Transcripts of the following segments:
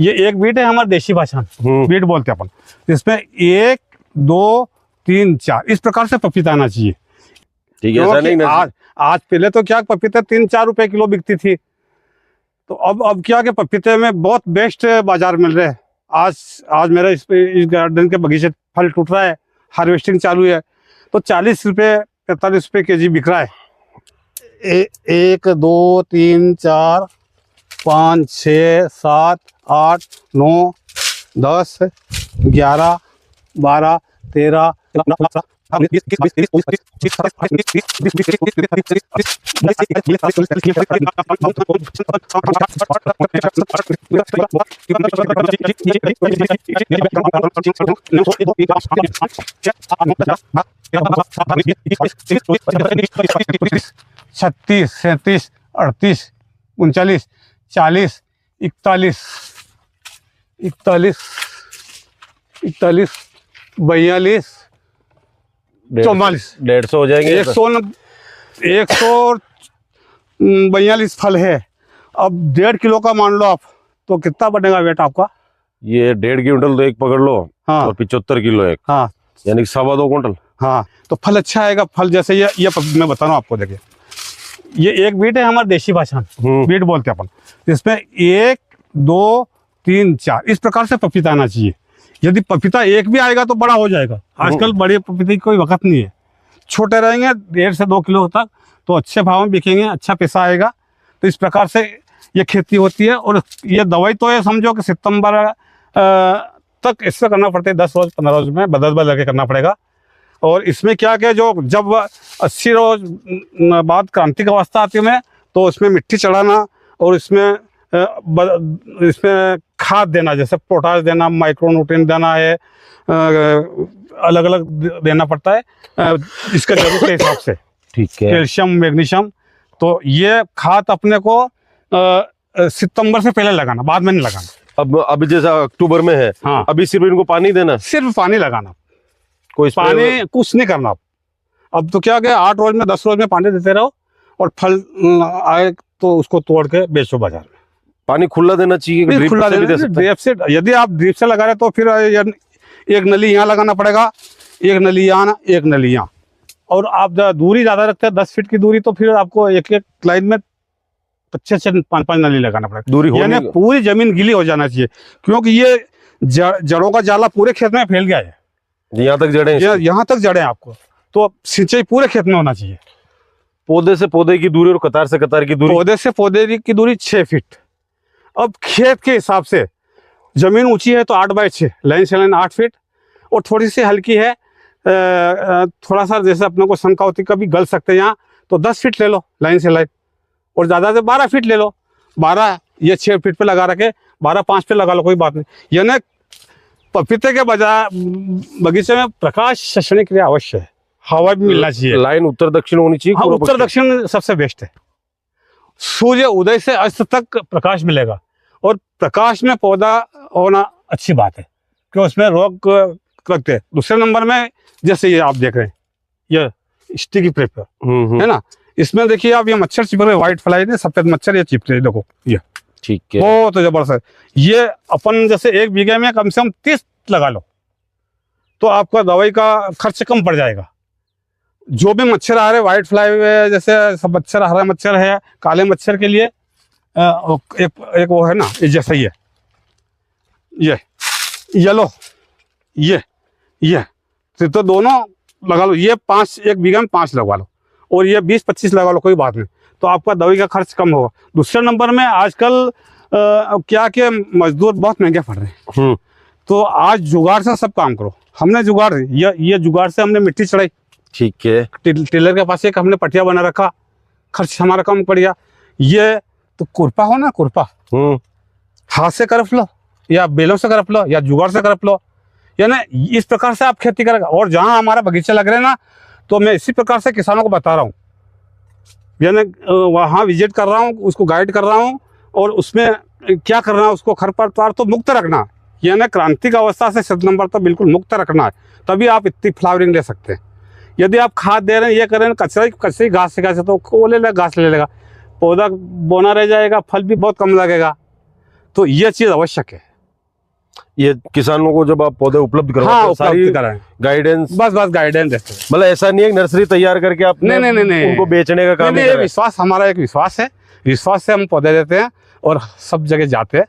ये एक बीट है हमारी देसी भाषा में, बीट बोलते हैं अपन। इसमें 1 2 3 4 इस प्रकार से पपीता आना चाहिए। ठीक है, ऐसा नहीं आज पहले तो क्या पपीते 3-4 रुपए किलो बिकती थी, तो अब क्या कि पपीते में बहुत बेस्ट बाजार मिल रहे हैं। आज मेरा इस गार्डन के बगीचे फल टूट रहा है, हार्वेस्टिंग चालू है, तो 40 रुपये 45 रुपये केजी बिक रहा है। 1 2 3 4 5 6 7 8 9 10 11 12 13 36 37 38 39 40 41 41 42 150 हो जाएंगे। 142 फल है। अब 1.5 किलो का मान लो आप, तो कितना बनेगा वेट आपका? ये 1.5 क्विंटल तो एक पकड़ लो। हाँ। और 75 किलो एक। हाँ। यानी 2.25 क्विंटल। हाँ, तो फल अच्छा आएगा। फल जैसे ये मैं बता रहा हूँ आपको, देखिए ये एक बीट है हमारी देसी भाषा में, बीट बोलते हैं अपन। इसमें 1 2 3 4 इस प्रकार से पपीता आना चाहिए। यदि पपीता एक भी आएगा तो बड़ा हो जाएगा। आजकल बड़े पपीते की कोई वक्त नहीं है, छोटे रहेंगे 1.5 से 2 किलो तक, तो अच्छे भाव में बिकेंगे, अच्छा पैसा आएगा। तो इस प्रकार से ये खेती होती है। और ये दवाई तो ये समझो कि सितंबर तक इससे करना पड़ता है, 10 रोज 15 रोज में बदल के करना पड़ेगा। और इसमें क्या कि जो जब 80 रोज बाद क्रांति की अवस्था आती है, तो उसमें मिट्टी चढ़ाना और इसमें खाद देना, जैसे पोटाश देना, माइक्रोन्यूट्रिएंट देना है, अलग अलग देना पड़ता है इसके जरूरत के हिसाब से। ठीक है। कैल्शियम, मैग्नीशियम, तो ये खाद अपने को सितंबर से पहले लगाना, बाद में नहीं लगाना। अब अभी जैसा अक्टूबर में है। हाँ। अभी सिर्फ इनको पानी देना, सिर्फ पानी लगाना, कोई पानी कुछ नहीं करना। अब तो क्या गया, 8 रोज में 10 रोज में पानी देते रहो, और फल आए तो उसको तोड़ के बेचो बाजार में। पानी खुला देना चाहिए, खुला ड्रिप से। यदि आप ड्रिप से लगा रहे तो फिर एक नली यहाँ लगाना पड़ेगा, एक नली यहाँ, एक नली यहाँ। और आप दूरी ज्यादा रखते हैं, 10 फीट की दूरी, तो फिर आपको एक लाइन में 5-5 नली लगाना पड़ेगा। दूरी यानी पूरी जमीन गीली हो जाना चाहिए, क्योंकि ये जड़ों का जाला पूरे खेत में फैल गया है। यहाँ तक जड़ें, यहाँ तक जड़ें आपको, तो सिंचाई पूरे खेत में होना चाहिए। पौधे से पौधे की दूरी और कतार से कतार की दूरी, पौधे से पौधे की दूरी 6 फीट। अब खेत के हिसाब से जमीन ऊंची है तो 8x6, लाइन से लाइन 8 फीट, और थोड़ी सी हल्की है, थोड़ा सा जैसे अपने को शंका होती कभी गल सकते हैं यहाँ, तो 10 फीट ले लो लाइन से लाइन, और ज़्यादा से 12 फीट ले लो। 12 ये 6 फीट पे लगा रखे, 12 5 पे लगा लो, कोई बात नहीं। यानी पपीते के बगीचे में प्रकाश संश्लेषण क्रिया अवश्य है, हवा भी मिलना चाहिए। लाइन उत्तर दक्षिण होनी चाहिए। हाँ, उत्तर दक्षिण सबसे बेस्ट है। सूर्य उदय से अस्त तक प्रकाश मिलेगा, और प्रकाश में पौधा होना अच्छी बात है, क्योंकि उसमें रोग लगते हैं। दूसरे नंबर में जैसे ये आप देख रहे हैं, ये स्टिकी पेपर है ना, इसमें देखिए आप, ये मच्छर चिपक रहे, व्हाइट फ्लाई ने, सफेद मच्छर ये चिपक रहे, देखो ये। ठीक है, बहुत जबरदस्त। ये अपन जैसे 1 बीघे में कम से कम 30 लगा लो, तो आपका दवाई का खर्च कम पड़ जाएगा। जो भी मच्छर आ रहे, व्हाइट फ्लाई जैसे सब मच्छर, हरा मच्छर है, काले मच्छर के लिए एक वो है ना, ये जैसा ही है, ये येलो, ये तो दोनों लगा लो। ये 1 बीघा में 5 लगवा लो, और ये 20-25 लगा लो, कोई बात नहीं, तो आपका दवाई का खर्च कम होगा। दूसरे नंबर में आजकल क्या कि मजदूर बहुत महंगे पड़ रहे हैं, तो आज जुगाड़ से सब काम करो। हमने जुगाड़, ये जुगाड़ से हमने मिट्टी चढ़ाई। ठीक है। टेलर के पास एक हमने पटिया बना रखा, खर्च हमारा कम पड़ गया। ये तो खुरपा हो ना, खुरपा हाथ से करप लो, या बेलों से करप लो, या जुगाड़ से करप लो, यानी इस प्रकार से आप खेती करेगा। और जहाँ हमारा बगीचा लग रहे हैं ना, तो मैं इसी प्रकार से किसानों को बता रहा हूँ, यानी वहाँ विजिट कर रहा हूँ, उसको गाइड कर रहा हूँ, और उसमें क्या करना है, उसको खरपतवार तो मुक्त रखना, यानी क्रांतिक अवस्था से 7 नंबर तक बिल्कुल मुक्त रखना है, तभी आप इतनी फ्लावरिंग ले सकते हैं। यदि आप खाद दे रहे हैं, ये कर रहे हैं, कचरे घास से कैसे, तो वो ले लेगा, घास ले लेगा, पौधा बोना रह जाएगा, फल भी बहुत कम लगेगा। तो ये चीज़ आवश्यक है। ये किसानों को जब आप पौधे उपलब्ध करवाते हाँ हैं, सारी उपलब्ध कराएं, गाइडेंस, बस गाइडेंस देते हैं। मतलब ऐसा नहीं है नर्सरी तैयार करके आप नहीं उनको बेचने का काम नहीं, नहीं ये कर रहे। विश्वास, हमारा एक विश्वास है, विश्वास से हम पौधे देते हैं और सब जगह जाते हैं।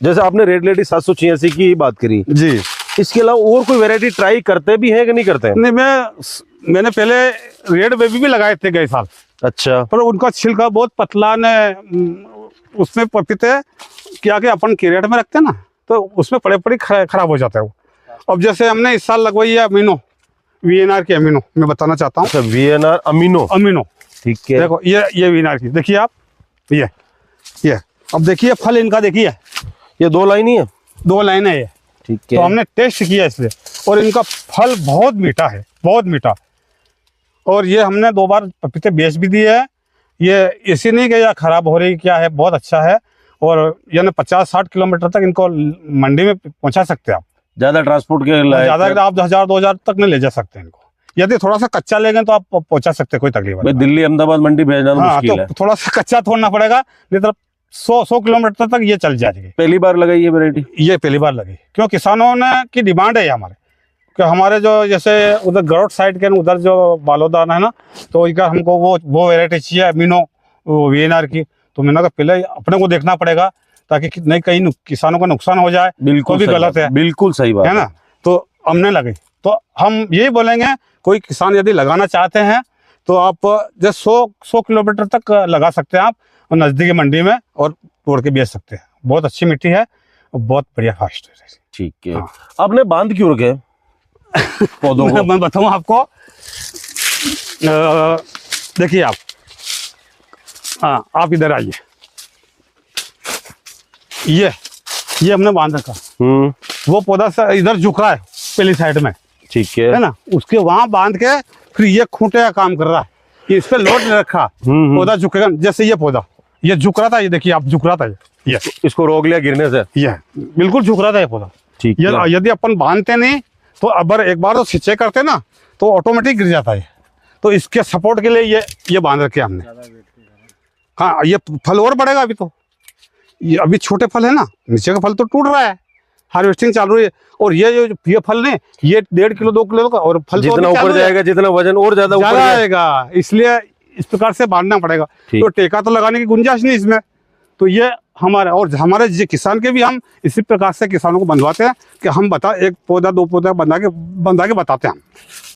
जैसे आपने रेड लेडी 786 की बात करी जी, इसके अलावा और कोई वैरायटी ट्राई करते भी हैं कि नहीं करते हैं? नहीं मैंने पहले रेड बेबी भी लगाए थे गए साल, अच्छा, पर उनका छिलका बहुत पतला ने उसमें पपीते क्या कि अपन कैरेट में रखते हैं ना, तो उसमें पड़े खराब हो जाता है वो। अब जैसे हमने इस साल लगवाई है अमीनो, VNR की अमीनो, मैं बताना चाहता हूँ। अच्छा, VNR अमीनो, ठीक है। देखो ये VNR की, देखिए आप, ये अब देखिए फल इनका, देखिए ये 2 लाइन ही है, 2 लाइन है ये, ठीक है। तो हमने टेस्ट किया इसलिए, और इनका फल बहुत मीठा है, बहुत मीठा। और ये हमने 2 बार पपीते बेच भी दिए है। ये इसी नहीं कि या खराब हो रही क्या है, बहुत अच्छा है। और यानी 50-60 किलोमीटर तक इनको मंडी में पहुंचा सकते हैं आप, ज्यादा ट्रांसपोर्ट के लायक ज्यादा है। आप 1000-2000 तक में ले जा सकते हैं इनको। यदि थोड़ा सा कच्चा लेंगे तो आप पहुंचा सकते हैं, कोई तकलीफ भाई नहीं। दिल्ली अहमदाबाद मंडी भेजना हाँ, मुश्किल है। तो थोड़ा सा कच्चा छोड़ना पड़ेगा, नहीं तो 100 किलोमीटर तक ये चल जाएगी। पहली बार लगाई ये वैरायटी? ये पहली बार लगी, क्यों किसानों ने की डिमांड है ये हमारे, कि हमारे जो जैसे उधर गरौट साइड के उधर जो बालोदान है ना, तो इनका हमको वो वैरायटी चाहिए अमीनो VNR की। तो मैंने कहा पहले अपने को देखना पड़ेगा, ताकि नहीं कहीं किसानों का नुकसान हो जाए, बिल्कुल भी गलत है, बिल्कुल सही बात है ना। तो हमने लगी, तो हम यही बोलेंगे कोई किसान यदि लगाना चाहते हैं तो आप जैसे 100 किलोमीटर तक लगा सकते हैं आप, और नजदीकी मंडी में और तोड़ के बेच सकते हैं। बहुत अच्छी मिट्टी है और बहुत बढ़िया फास्ट है। ठीक है। हाँ। आपने बांध क्यों रखे पौधों को? मैं बताऊं आपको, देखिए आप, हाँ आप इधर आइए, ये हमने बांध रखा, वो पौधा से इधर झुक रहा है पहली साइड में, ठीक है ना, उसके वहां बांध के फिर ये खूंटे का काम कर रहा है, कि इस पे लोड नहीं रखा, पौधा झुकेगा। जैसे ये पौधा ये झुक रहा था, ये देखिए आप, झुक रहा था ये इसको रोक लिया गिरने से, ये बिल्कुल झुक रहा था ये पौधा। ठीक है। यदि अपन बांधते नहीं तो अगर एक बार तो सिंचाई करते ना तो ऑटोमेटिक गिर जाता है। तो इसके सपोर्ट के लिए ये बांध रखे हमने। हाँ, ये फल और बढ़ेगा अभी, तो ये अभी छोटे फल है ना, नीचे का फल तो टूट रहा है, हार्वेस्टिंग चालू है। और ये फल ने ये 1.5 किलो 2 किलो का, और फल जितना ऊपर जाएगा जितना वजन और ज्यादा ऊपर आएगा, इसलिए इस प्रकार से बांधना पड़ेगा। तो टेका तो लगाने की गुंजाइश नहीं इसमें। तो ये हमारे किसान के भी हम इसी प्रकार से किसानों को बंधवाते हैं, कि हम एक पौधा 2 पौधा बंधा के बताते हैं हम।